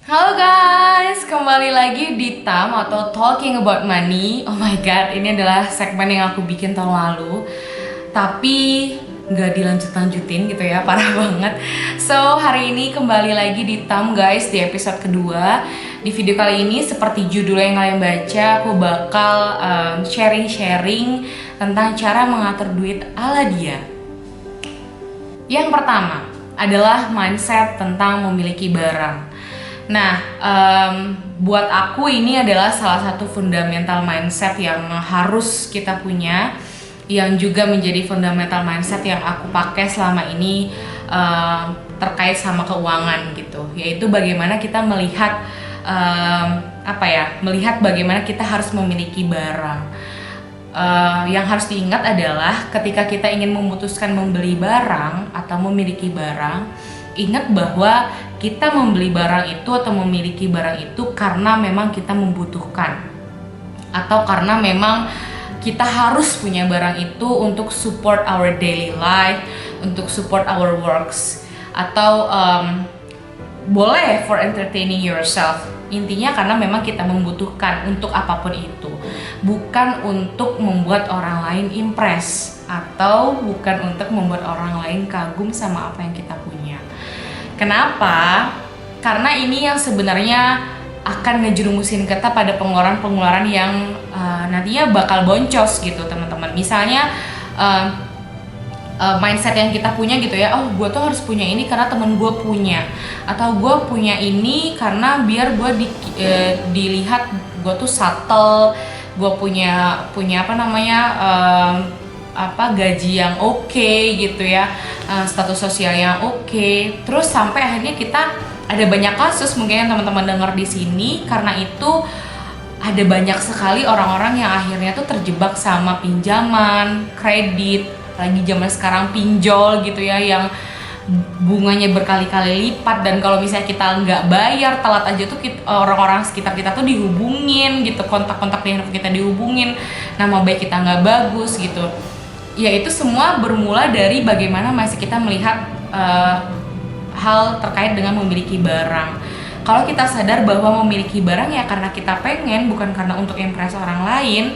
Halo guys, kembali lagi di TAM atau Talking About Money. Oh my god, ini adalah segmen yang aku bikin tahun lalu, tapi nggak dilanjut-lanjutin gitu ya, parah banget. So, hari ini kembali lagi di TAM guys, di episode kedua. Di video kali ini, seperti judul yang kalian baca, aku bakal sharing-sharing tentang cara mengatur duit ala dia. Yang pertama adalah mindset tentang memiliki barang. Nah, buat aku ini adalah salah satu fundamental mindset yang harus kita punya, yang juga menjadi fundamental mindset yang aku pakai selama ini terkait sama keuangan gitu, yaitu bagaimana kita melihat melihat bagaimana kita harus memiliki barang. Yang harus diingat adalah ketika kita ingin memutuskan membeli barang atau memiliki barang, ingat bahwa kita membeli barang itu atau memiliki barang itu karena memang kita membutuhkan, atau karena memang kita harus punya barang itu untuk support our daily life, untuk support our works, atau boleh for entertaining yourself. Intinya karena memang kita membutuhkan untuk apapun itu, bukan untuk membuat orang lain impress, atau bukan untuk membuat orang lain kagum sama apa yang kita punya. Kenapa? Karena ini yang sebenarnya akan ngejerumusin kita pada pengeluaran-pengeluaran yang nantinya bakal boncos gitu teman-teman. Misalnya mindset yang kita punya gitu ya, oh gue tuh harus punya ini karena temen gue punya, atau gue punya ini karena biar gue dilihat gue tuh subtle, gue punya gaji yang oke gitu ya, status sosial yang oke. Terus sampai akhirnya kita ada banyak kasus mungkin yang teman-teman dengar di sini, karena itu ada banyak sekali orang-orang yang akhirnya tuh terjebak sama pinjaman, kredit, lagi zaman sekarang pinjol gitu ya, yang bunganya berkali-kali lipat, dan kalau misalnya kita nggak bayar telat aja tuh orang-orang sekitar kita tuh dihubungin gitu, kontak-kontak di handphone kita dihubungin, nama baik kita nggak bagus gitu. Ya itu semua bermula dari bagaimana masih kita melihat hal terkait dengan memiliki barang. Kalau kita sadar bahwa memiliki barang ya karena kita pengen, bukan karena untuk impress orang lain,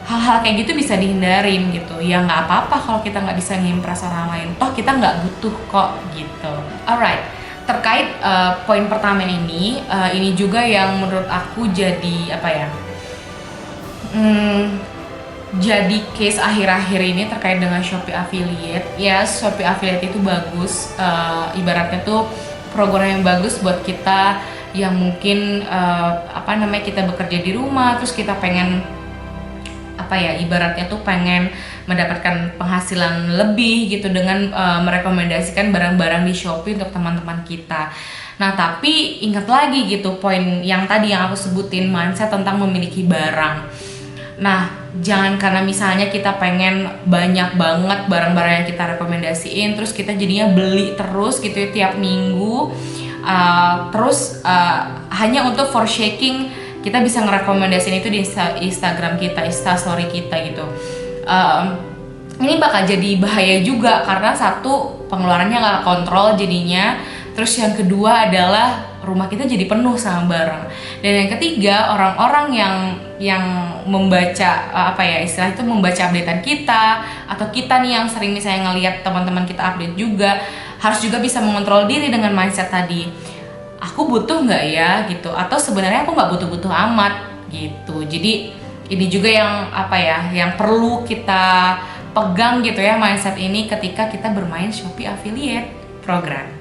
hal-hal kayak gitu bisa dihindarin gitu. Ya nggak apa-apa kalau kita nggak bisa ngimpress orang lain, toh kita nggak butuh kok gitu. Alright, terkait poin pertama ini juga yang menurut aku jadi jadi case akhir-akhir ini terkait dengan Shopee Affiliate. Ya, Shopee Affiliate itu bagus, ibaratnya tuh program yang bagus buat kita yang mungkin kita bekerja di rumah, terus kita pengen ibaratnya tuh pengen mendapatkan penghasilan lebih gitu dengan merekomendasikan barang-barang di Shopee untuk teman-teman kita. Nah, tapi ingat lagi gitu poin yang tadi yang aku sebutin, mindset tentang memiliki barang. Nah, jangan karena misalnya kita pengen banyak banget barang-barang yang kita rekomendasiin, terus kita jadinya beli terus gitu ya tiap minggu, hanya untuk for shaking kita bisa ngerekomendasiin itu di Instagram kita, Instastory kita gitu. Ini bakal jadi bahaya juga karena satu, pengeluarannya nggak kontrol jadinya, terus yang kedua adalah rumah kita jadi penuh sama barang, dan yang ketiga orang-orang yang membaca istilah itu membaca updatean kita, atau kita nih yang sering misalnya ngelihat teman-teman kita update juga, harus juga bisa mengontrol diri dengan mindset tadi, aku butuh nggak ya gitu, atau sebenarnya aku nggak butuh-butuh amat gitu. Jadi ini juga yang yang perlu kita pegang gitu ya, mindset ini ketika kita bermain Shopee Affiliate program.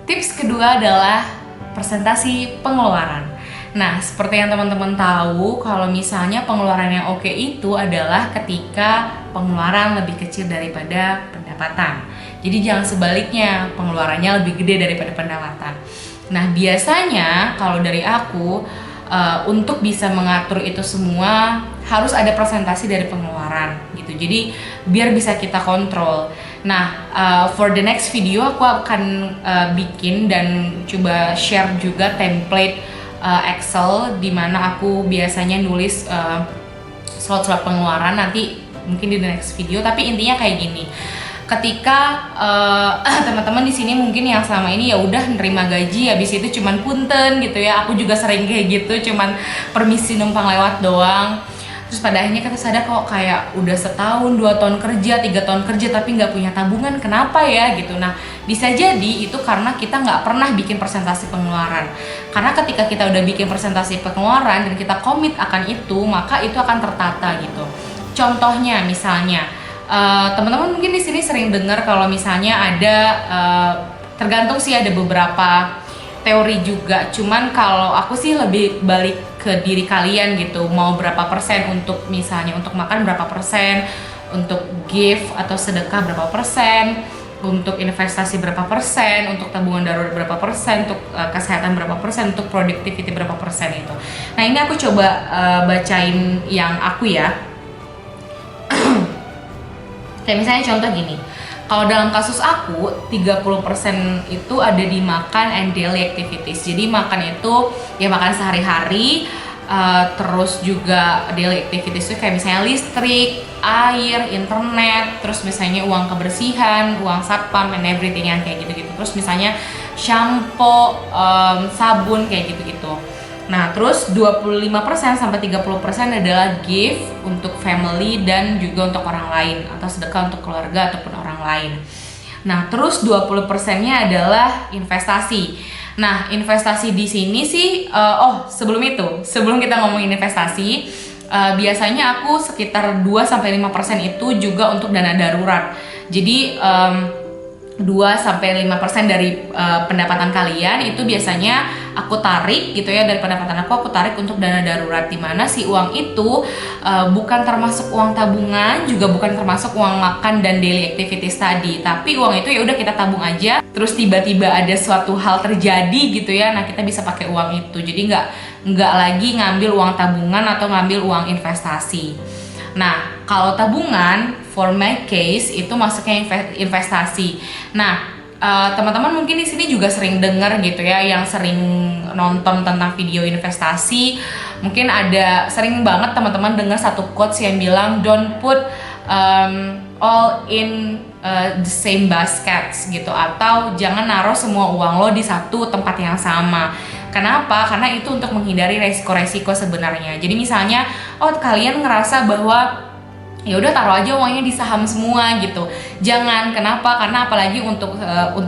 Tips kedua adalah presentasi pengeluaran. Nah, seperti yang teman-teman tahu, kalau misalnya pengeluaran yang oke itu adalah ketika pengeluaran lebih kecil daripada pendapatan. Jadi jangan sebaliknya, pengeluarannya lebih gede daripada pendapatan. Nah, biasanya kalau dari aku, untuk bisa mengatur itu semua harus ada presentasi dari pengeluaran gitu. Jadi biar bisa kita kontrol. Nah, for the next video aku akan bikin dan coba share juga template Excel di mana aku biasanya nulis slot-slot pengeluaran, nanti mungkin di the next video. Tapi intinya kayak gini, ketika teman-teman di sini mungkin yang selama ini ya udah nerima gaji habis itu cuman punten gitu ya, aku juga sering kayak gitu, cuman permisi numpang lewat doang. Terus pada akhirnya kita sadar kok kayak udah setahun, 2 tahun kerja, 3 tahun kerja tapi nggak punya tabungan, kenapa ya gitu. Nah bisa jadi itu karena kita nggak pernah bikin presentasi pengeluaran. Karena ketika kita udah bikin presentasi pengeluaran dan kita komit akan itu, maka itu akan tertata gitu. Contohnya misalnya, teman-teman mungkin di sini sering dengar kalau misalnya ada, tergantung sih, ada beberapa teori juga, cuman kalau aku sih lebih balik ke diri kalian gitu, mau berapa persen untuk misalnya untuk makan, berapa persen untuk gift atau sedekah, berapa persen untuk investasi, berapa persen untuk tabungan darurat, berapa persen untuk kesehatan, berapa persen untuk productivity, berapa persen itu. Nah ini aku coba bacain yang aku ya. Kayak misalnya contoh gini, kalau dalam kasus aku 30% itu ada di makan and daily activities. Jadi makan itu ya makan sehari-hari, terus juga daily activities itu kayak misalnya listrik, air, internet, terus misalnya uang kebersihan, uang satpam and everything yang kayak gitu-gitu. Terus misalnya shampoo, sabun kayak gitu-gitu. Nah, terus 25% sampai 30% adalah gift untuk family dan juga untuk orang lain, atau sedekah untuk keluarga ataupun orang lain. Nah, terus 20%-nya adalah investasi. Nah, investasi di sini sih sebelum kita ngomongin investasi, biasanya aku sekitar 2 sampai 5% itu juga untuk dana darurat. Jadi 2-5% dari pendapatan kalian itu biasanya aku tarik gitu ya, dari pendapatan aku tarik untuk dana darurat, dimana si uang itu bukan termasuk uang tabungan, juga bukan termasuk uang makan dan daily activities tadi, tapi uang itu ya udah kita tabung aja, terus tiba-tiba ada suatu hal terjadi gitu ya, nah kita bisa pakai uang itu, jadi nggak lagi ngambil uang tabungan atau ngambil uang investasi. Nah, kalau tabungan, for my case itu masuknya investasi. Nah, teman-teman mungkin di sini juga sering dengar gitu ya, yang sering nonton tentang video investasi, mungkin ada sering banget teman-teman dengar satu quotes yang bilang don't put all in the same baskets gitu, atau jangan naruh semua uang lo di satu tempat yang sama. Kenapa? Karena itu untuk menghindari resiko-resiko sebenarnya. Jadi misalnya, kalian ngerasa bahwa ya udah taruh aja uangnya di saham semua gitu. Jangan. Kenapa? Karena apalagi untuk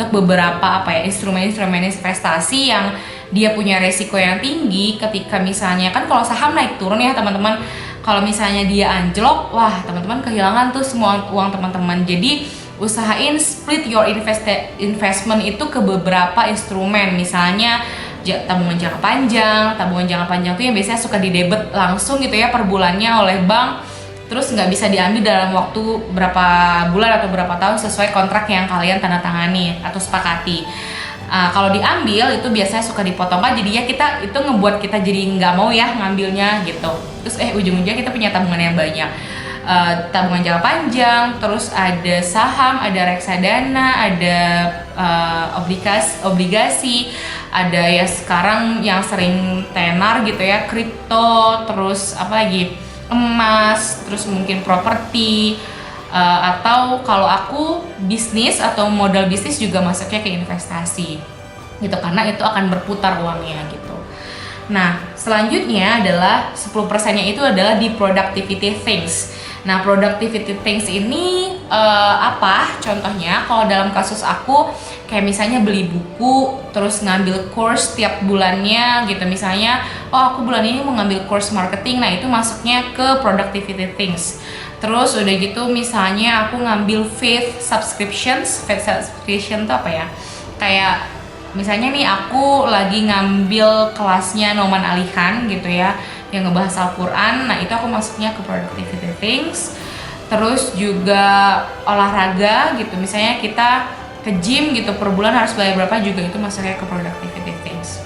beberapa instrumen-instrumen investasi yang dia punya resiko yang tinggi, ketika misalnya kan kalau saham naik turun ya teman-teman. Kalau misalnya dia anjlok, wah teman-teman kehilangan tuh semua uang teman-teman. Jadi usahain split your investment itu ke beberapa instrumen. Misalnya tabungan jangka panjang tuh yang biasanya suka didebet langsung gitu ya per bulannya oleh bank, terus nggak bisa diambil dalam waktu berapa bulan atau berapa tahun sesuai kontrak yang kalian tanda tangani atau sepakati. Kalau diambil itu biasanya suka dipotong kan, jadinya kita itu ngebuat kita jadi nggak mau ya ngambilnya gitu. Terus ujung-ujungnya kita punya tabungan yang banyak. Tabungan jangka panjang, terus ada saham, ada reksadana, ada obligasi, ada ya sekarang yang sering tenar gitu ya, kripto, terus apa lagi, emas, terus mungkin properti, atau kalau aku bisnis atau modal bisnis juga masuknya ke investasi gitu, karena itu akan berputar uangnya gitu. Nah selanjutnya adalah 10%-nya itu adalah di productivity things. Nah, productivity things ini apa? Contohnya, kalau dalam kasus aku, kayak misalnya beli buku, terus ngambil course tiap bulannya gitu. Misalnya, aku bulan ini mau ngambil course marketing, nah itu masuknya ke productivity things. Terus udah gitu, misalnya aku ngambil faith subscription itu apa ya? Kayak misalnya nih aku lagi ngambil kelasnya Noman Alihan gitu ya, yang ngebahas Al-Quran, nah itu aku masuknya ke productivity things. Terus juga olahraga gitu, misalnya kita ke gym gitu per bulan harus bayar berapa, juga itu masuknya ke productivity things.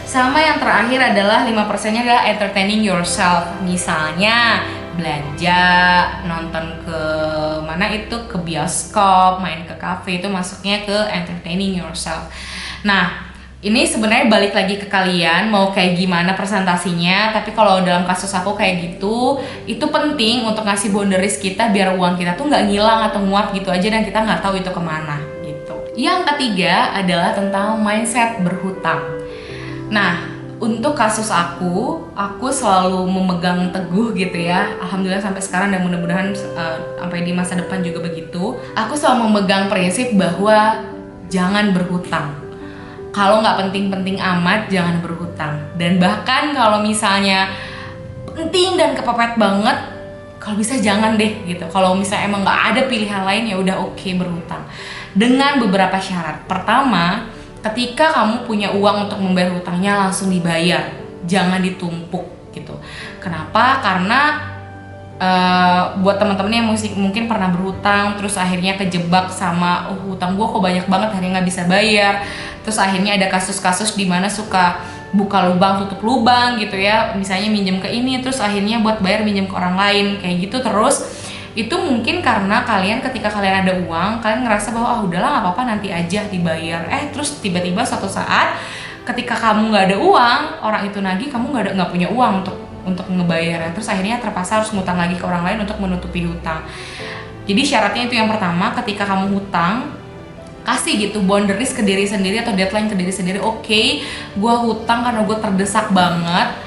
Sama yang terakhir adalah 5%-nya adalah entertaining yourself. Misalnya belanja, nonton ke mana itu, ke bioskop, main ke cafe, itu masuknya ke entertaining yourself. Nah Ini sebenarnya balik lagi ke kalian mau kayak gimana presentasinya, tapi kalau dalam kasus aku kayak gitu, itu penting untuk ngasih boundaries kita biar uang kita tuh nggak ngilang atau nguap gitu aja dan kita nggak tahu itu kemana gitu. Yang ketiga adalah tentang mindset berhutang. Nah, untuk kasus aku selalu memegang teguh gitu ya. Alhamdulillah sampai sekarang dan mudah-mudahan sampai di masa depan juga begitu. Aku selalu memegang prinsip bahwa jangan berhutang. Kalau nggak penting-penting amat, jangan berhutang. Dan bahkan kalau misalnya penting dan kepepet banget, kalau bisa jangan deh gitu. Kalau misalnya emang nggak ada pilihan lain, ya udah oke berhutang. Dengan beberapa syarat. Pertama, ketika kamu punya uang untuk membayar hutangnya langsung dibayar, jangan ditumpuk gitu. Kenapa? Karena buat teman-teman yang mungkin pernah berhutang terus akhirnya kejebak sama hutang gue kok banyak banget akhirnya nggak bisa bayar, terus akhirnya ada kasus-kasus di mana suka buka lubang tutup lubang gitu ya, misalnya minjem ke ini terus akhirnya buat bayar minjem ke orang lain kayak gitu terus. Itu mungkin karena ketika kalian ada uang kalian ngerasa bahwa udahlah nggak apa-apa nanti aja dibayar, terus tiba-tiba suatu saat ketika kamu nggak ada uang, orang itu nagih, kamu nggak punya uang untuk ngebayar, terus akhirnya terpaksa harus ngutang lagi ke orang lain untuk menutupi hutang. Jadi syaratnya itu yang pertama, ketika kamu hutang kasih gitu boundaries ke diri sendiri atau deadline ke diri sendiri. Oke, gue hutang karena gue terdesak banget,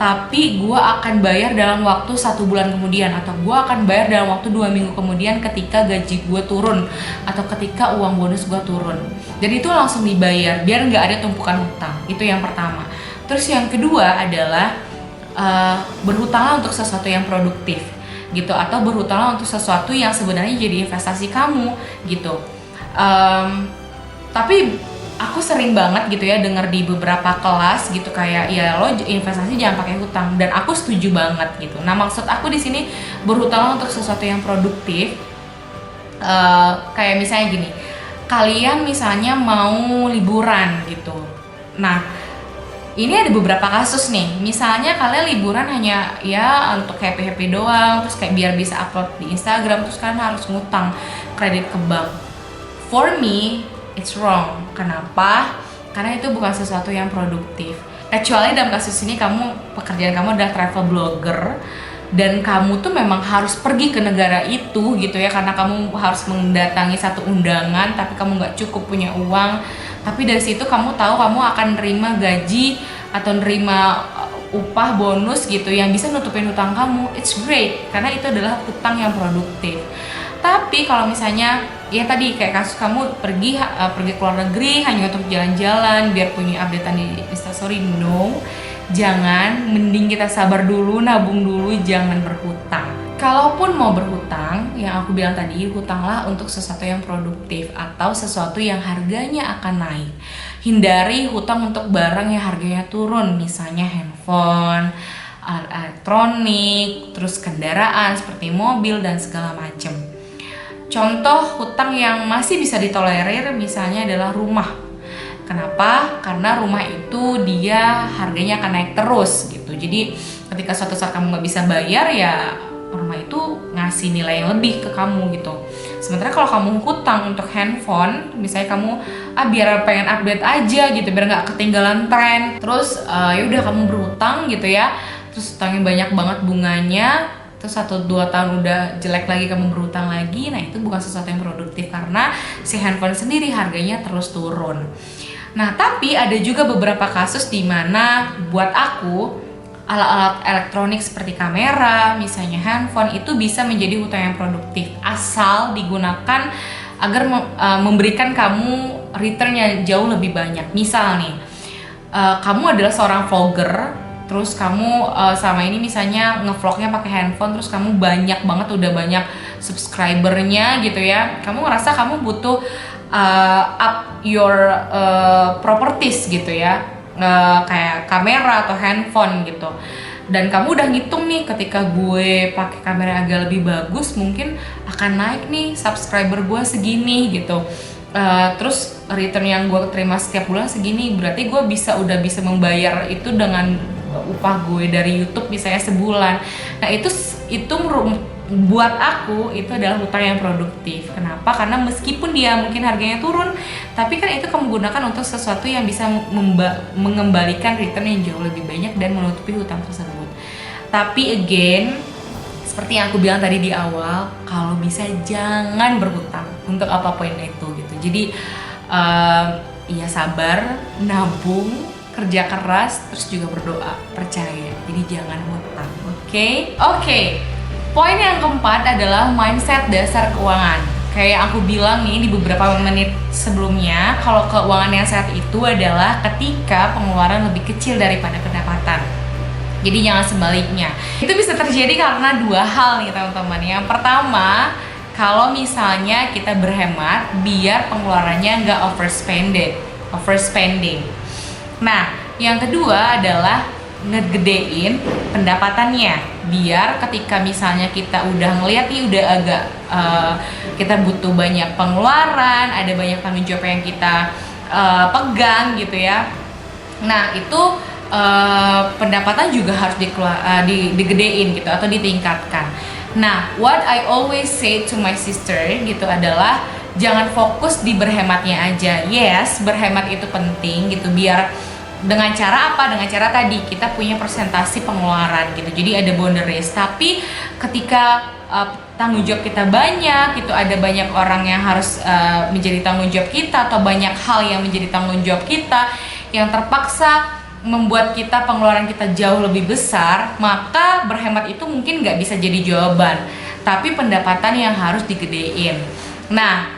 tapi gue akan bayar dalam waktu 1 bulan kemudian, atau gue akan bayar dalam waktu 2 minggu kemudian ketika gaji gue turun atau ketika uang bonus gue turun. Jadi itu langsung dibayar biar nggak ada tumpukan hutang. Itu yang pertama. Terus yang kedua adalah berhutanglah untuk sesuatu yang produktif gitu, atau berhutanglah untuk sesuatu yang sebenarnya jadi investasi kamu gitu. Tapi aku sering banget gitu ya dengar di beberapa kelas gitu kayak ya lo investasi jangan pakai hutang, dan aku setuju banget gitu. Nah maksud aku di sini berhutanglah untuk sesuatu yang produktif. Kayak misalnya gini, kalian misalnya mau liburan gitu. Nah ini ada beberapa kasus nih, misalnya kalian liburan hanya ya untuk happy doang, terus kayak biar bisa upload di Instagram, terus kalian harus ngutang kredit ke bank. For me, it's wrong. Kenapa? Karena itu bukan sesuatu yang produktif. Kecuali dalam kasus ini pekerjaan kamu adalah travel blogger, dan kamu tuh memang harus pergi ke negara itu gitu ya, karena kamu harus mendatangi satu undangan, tapi kamu nggak cukup punya uang. Tapi dari situ kamu tahu kamu akan nerima gaji atau nerima upah bonus gitu yang bisa nutupin hutang kamu. It's great, karena itu adalah hutang yang produktif. Tapi kalau misalnya ya tadi kayak kasus kamu pergi ke luar negeri hanya untuk jalan-jalan biar punya updatean di Instastory, no. Jangan, mending kita sabar dulu, nabung dulu, jangan berhutang. Kalaupun mau berhutang, yang aku bilang tadi, hutanglah untuk sesuatu yang produktif atau sesuatu yang harganya akan naik. Hindari hutang untuk barang yang harganya turun, misalnya handphone, alat elektronik, terus kendaraan seperti mobil dan segala macam. Contoh hutang yang masih bisa ditolerir misalnya adalah rumah. Kenapa? Karena rumah itu dia harganya akan naik terus gitu. Jadi ketika suatu saat kamu nggak bisa bayar, ya rumah itu ngasih nilai yang lebih ke kamu gitu. Sementara kalau kamu hutang untuk handphone, misalnya kamu biar pengen update aja gitu, biar nggak ketinggalan tren. Terus ya udah kamu berhutang gitu ya. Terus hutangnya banyak banget bunganya. Terus 1-2 tahun udah jelek lagi kamu berhutang lagi. Nah itu bukan sesuatu yang produktif karena si handphone sendiri harganya terus turun. Nah, tapi ada juga beberapa kasus di mana buat aku alat-alat elektronik seperti kamera, misalnya handphone itu bisa menjadi hutang yang produktif asal digunakan agar memberikan kamu return yang jauh lebih banyak. Misal nih, kamu adalah seorang vlogger, terus kamu selama ini misalnya ngevlognya pakai handphone, terus kamu banyak banget udah banyak subscribernya gitu ya. Kamu ngerasa kamu butuh up your properties gitu ya, kayak kamera atau handphone gitu, dan kamu udah ngitung nih ketika gue pakai kamera agak lebih bagus mungkin akan naik nih subscriber gue segini gitu, terus return yang gue terima setiap bulan segini, berarti gue udah bisa membayar itu dengan upah gue dari YouTube misalnya sebulan. Nah itu buat aku itu adalah hutang yang produktif. Kenapa? Karena meskipun dia mungkin harganya turun, tapi kan itu kamu gunakan untuk sesuatu yang bisa mengembalikan return yang jauh lebih banyak dan menutupi hutang tersebut. Tapi again, seperti yang aku bilang tadi di awal, kalau bisa jangan berhutang untuk apapun itu gitu. Jadi ya sabar, nabung, kerja keras, terus juga berdoa, percaya. Jadi jangan hutang, oke? Poin yang keempat adalah mindset dasar keuangan. Kayak aku bilang nih di beberapa menit sebelumnya, kalau keuangan yang sehat itu adalah ketika pengeluaran lebih kecil daripada pendapatan. Jadi jangan sebaliknya. Itu bisa terjadi karena dua hal nih teman-teman. Yang pertama, kalau misalnya kita berhemat biar pengeluarannya nggak overspending. Nah, yang kedua adalah ngegedein pendapatannya, biar ketika misalnya kita udah ngeliat nih udah agak kita butuh banyak pengeluaran, ada banyak tanggung jawab yang kita pegang gitu ya. Nah itu pendapatan juga harus digedein gitu atau ditingkatkan. Nah, what I always say to my sister gitu adalah jangan fokus di berhematnya aja. Yes, berhemat itu penting gitu, biar dengan cara apa? Dengan cara tadi kita punya persentase pengeluaran gitu. Jadi ada boundaries. Tapi ketika tanggung jawab kita banyak, itu ada banyak orang yang harus menjadi tanggung jawab kita, atau banyak hal yang menjadi tanggung jawab kita yang terpaksa membuat kita pengeluaran kita jauh lebih besar, maka berhemat itu mungkin nggak bisa jadi jawaban, tapi pendapatan yang harus digedein. Nah,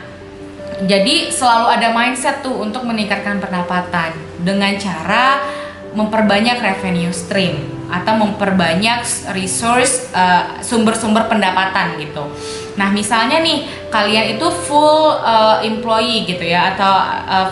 jadi selalu ada mindset tuh untuk meningkatkan pendapatan dengan cara memperbanyak revenue stream atau memperbanyak resource sumber-sumber pendapatan gitu. Nah, misalnya nih kalian itu full employee gitu ya, atau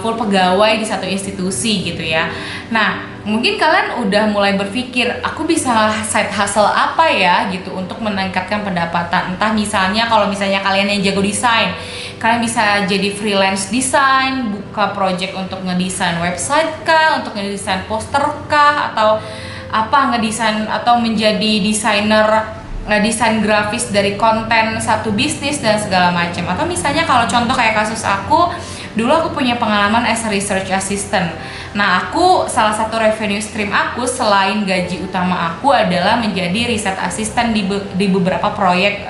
full pegawai di satu institusi gitu ya. Nah, mungkin kalian udah mulai berpikir, aku bisa side hustle apa ya gitu untuk meningkatkan pendapatan. Entah misalnya kalau misalnya kalian yang jago desain, kalian bisa jadi freelance desain, buka project untuk ngedesain website kah, untuk ngedesain poster kah, atau apa, ngedesain atau menjadi desain grafis dari konten satu bisnis dan segala macam. Atau misalnya kalau contoh kayak kasus aku, dulu aku punya pengalaman as a research assistant. Nah, aku salah satu revenue stream aku selain gaji utama aku adalah menjadi riset assistant di beberapa proyek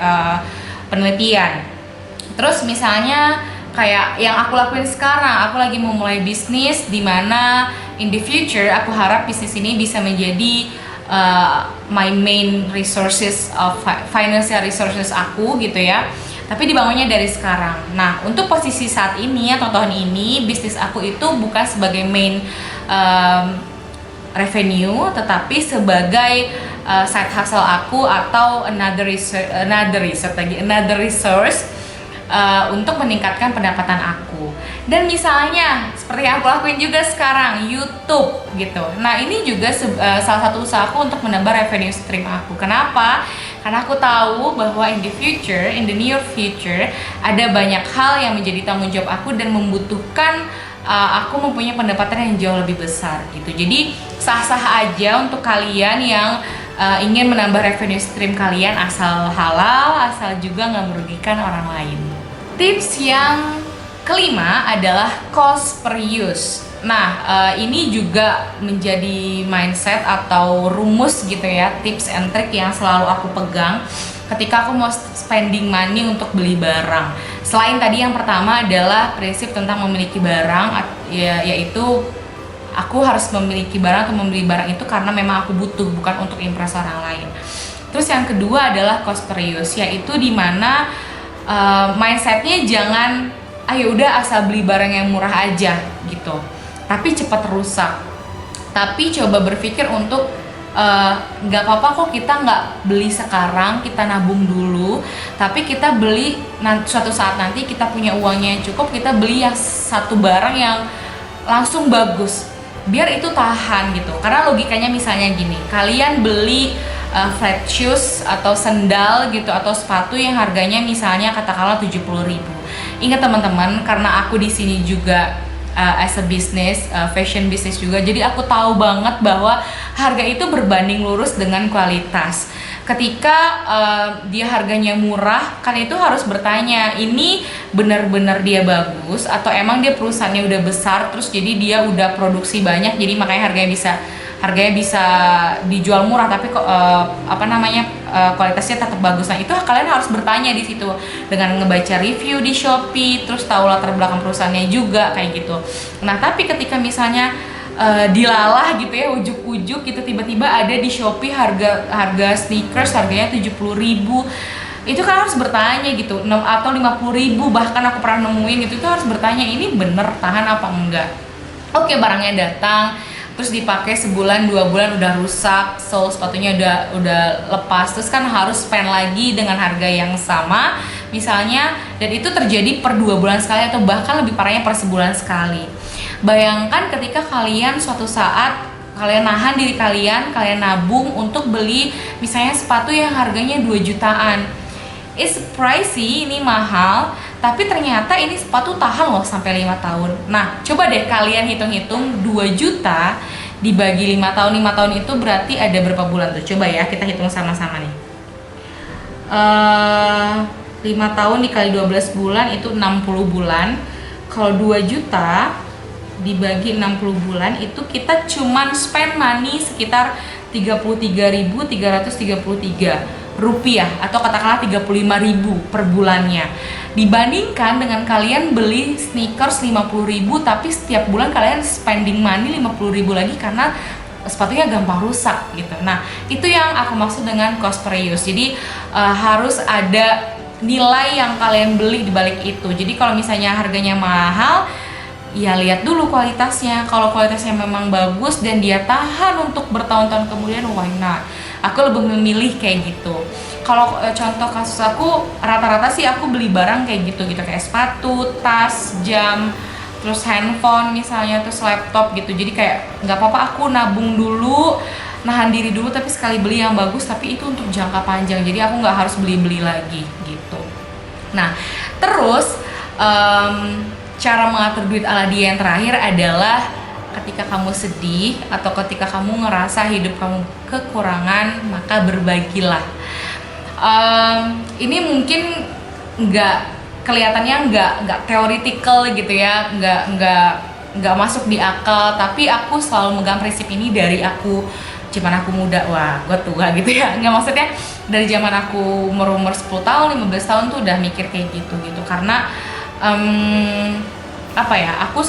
penelitian. Terus misalnya kayak yang aku lakuin sekarang, aku lagi mau mulai bisnis di mana in the future aku harap bisnis ini bisa menjadi my main resources of financial resources aku gitu ya. Tapi dibangunnya dari sekarang. Nah, untuk posisi saat ini atau tahun ini, bisnis aku itu bukan sebagai main revenue, tetapi sebagai side hustle aku atau another resource untuk meningkatkan pendapatan aku. Dan misalnya seperti yang aku lakuin juga sekarang, YouTube gitu. Nah, ini juga salah satu usahaku untuk menambah revenue stream aku. Kenapa? Karena aku tahu bahwa in the near future ada banyak hal yang menjadi tanggung jawab aku dan membutuhkan aku mempunyai pendapatan yang jauh lebih besar gitu. Jadi sah-sah aja untuk kalian yang ingin menambah revenue stream kalian, asal halal, asal juga nggak merugikan orang lain. Tips yang kelima adalah cost per use. Nah, ini juga menjadi mindset atau rumus gitu ya, tips and trick yang selalu aku pegang ketika aku mau spending money untuk beli barang. Selain tadi yang pertama adalah prinsip tentang memiliki barang, yaitu aku harus memiliki barang atau membeli barang itu karena memang aku butuh, bukan untuk impress orang lain. Terus yang kedua adalah cost per use, yaitu dimana mindsetnya jangan ayo udah asal beli barang yang murah aja gitu, tapi cepat rusak. Tapi coba berpikir untuk nggak apa-apa kok kita nggak beli sekarang, kita nabung dulu, tapi kita beli suatu saat nanti kita punya uangnya yang cukup, kita beli yang satu barang yang langsung bagus, biar itu tahan gitu. Karena logikanya misalnya gini, kalian beli flat shoes atau sendal gitu atau sepatu yang harganya misalnya katakanlah 70.000. Ingat teman-teman, karena aku di sini juga as a business, fashion business juga, jadi aku tahu banget bahwa harga itu berbanding lurus dengan kualitas. ketika dia harganya murah, kalian itu harus bertanya, ini benar-benar dia bagus atau emang dia perusahaannya udah besar terus jadi dia udah produksi banyak jadi makanya harganya bisa dijual murah tapi kualitasnya tetap bagus. Nah itu kalian harus bertanya di situ dengan ngebaca review di Shopee, terus tahu latar belakang perusahaannya juga kayak gitu. Nah tapi ketika misalnya dilalah gitu ya, ujuk-ujuk gitu tiba-tiba ada di Shopee harga sneakers harganya 70.000, itu kan harus bertanya gitu, atau 50.000 bahkan aku pernah nemuin itu harus bertanya ini bener tahan apa enggak. Oke, barangnya datang terus dipakai sebulan 2 bulan udah rusak, sole sepatunya udah lepas, terus kan harus spend lagi dengan harga yang sama misalnya, dan itu terjadi per 2 bulan sekali atau bahkan lebih parahnya per sebulan sekali. Bayangkan ketika kalian suatu saat kalian nahan diri kalian nabung untuk beli misalnya sepatu yang harganya 2 jutaan. It's pricey, ini mahal, tapi ternyata ini sepatu tahan loh sampai 5 tahun. Nah, coba deh kalian hitung-hitung 2 juta dibagi 5 tahun. 5 tahun itu berarti ada berapa bulan tuh? Coba ya, kita hitung sama-sama nih. 5 tahun dikali 12 bulan itu 60 bulan. Kalau 2 juta dibagi 60 bulan itu kita cuman spend money sekitar 33.333 rupiah atau katakanlah 35.000 per bulannya, dibandingkan dengan kalian beli sneakers 50.000 tapi setiap bulan kalian spending money 50.000 lagi karena sepatunya gampang rusak gitu. Nah itu yang aku maksud dengan cost per use. Jadi harus ada nilai yang kalian beli di balik itu. Jadi kalau misalnya harganya mahal, ya lihat dulu kualitasnya. Kalau kualitasnya memang bagus dan dia tahan untuk bertahun-tahun kemudian, why not? Aku lebih memilih kayak gitu. Kalau contoh kasus aku, rata-rata sih aku beli barang kayak gitu kayak sepatu, tas, jam, terus handphone misalnya, terus laptop gitu. Jadi kayak nggak apa-apa aku nabung dulu, nahan diri dulu, tapi sekali beli yang bagus, tapi itu untuk jangka panjang. Jadi aku nggak harus beli-beli lagi gitu. Nah, terus cara mengatur duit ala dia yang terakhir adalah ketika kamu sedih atau ketika kamu ngerasa hidup kamu kekurangan, maka berbagilah. Ini mungkin kelihatannya nggak theoretical gitu ya, nggak masuk di akal, tapi aku selalu megang prinsip ini dari aku zaman aku muda. Wah, gue tua gitu ya, nggak, maksudnya dari zaman aku umur 10 tahun, 15 tahun tuh udah mikir kayak gitu karena aku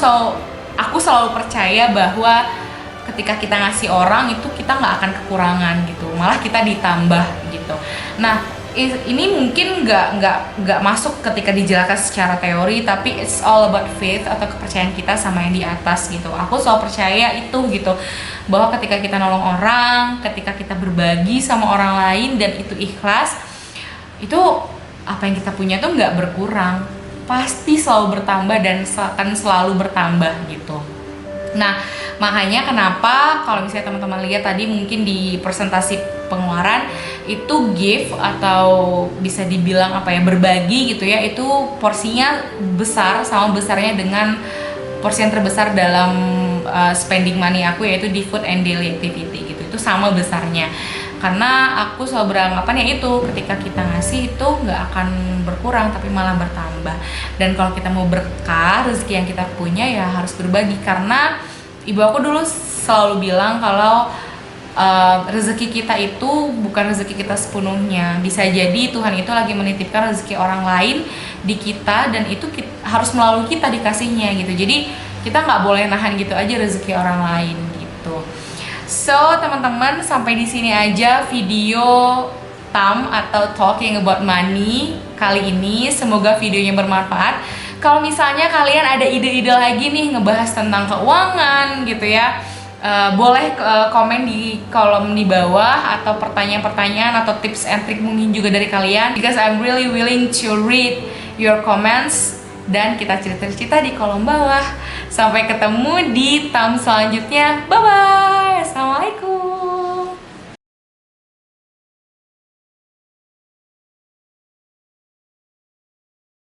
selalu percaya bahwa ketika kita ngasih orang itu kita nggak akan kekurangan gitu, malah kita ditambah gitu. Nah ini mungkin nggak masuk ketika dijelaskan secara teori, tapi it's all about faith atau kepercayaan kita sama yang di atas gitu. Aku selalu percaya itu gitu, bahwa ketika kita nolong orang, ketika kita berbagi sama orang lain dan itu ikhlas, itu apa yang kita punya tuh nggak berkurang, pasti selalu bertambah dan akan selalu bertambah gitu. Nah makanya kenapa kalau misalnya teman-teman lihat tadi mungkin di presentasi pengeluaran itu gift atau bisa dibilang berbagi gitu ya, itu porsinya besar sama besarnya dengan porsi yang terbesar dalam spending money aku, yaitu di food and daily activity gitu. Itu sama besarnya, karena aku selalu beranggapan ya itu, ketika kita ngasih itu nggak akan berkurang tapi malah bertambah. Dan kalau kita mau berkah rezeki yang kita punya ya harus berbagi, karena ibu aku dulu selalu bilang kalau rezeki kita itu bukan rezeki kita sepenuhnya. Bisa jadi Tuhan itu lagi menitipkan rezeki orang lain di kita, dan itu harus melalui kita dikasihnya gitu. Jadi kita nggak boleh nahan gitu aja rezeki orang lain gitu. So teman-teman, sampai di sini aja video Tam atau Talking About Money kali ini. Semoga videonya bermanfaat. Kalau misalnya kalian ada ide-ide lagi nih ngebahas tentang keuangan gitu ya, boleh komen di kolom di bawah, atau pertanyaan-pertanyaan atau tips and trick mungkin juga dari kalian, because I'm really willing to read your comments, dan kita cerita-cerita di kolom bawah. Sampai ketemu di Tam selanjutnya. Bye bye. Assalamualaikum.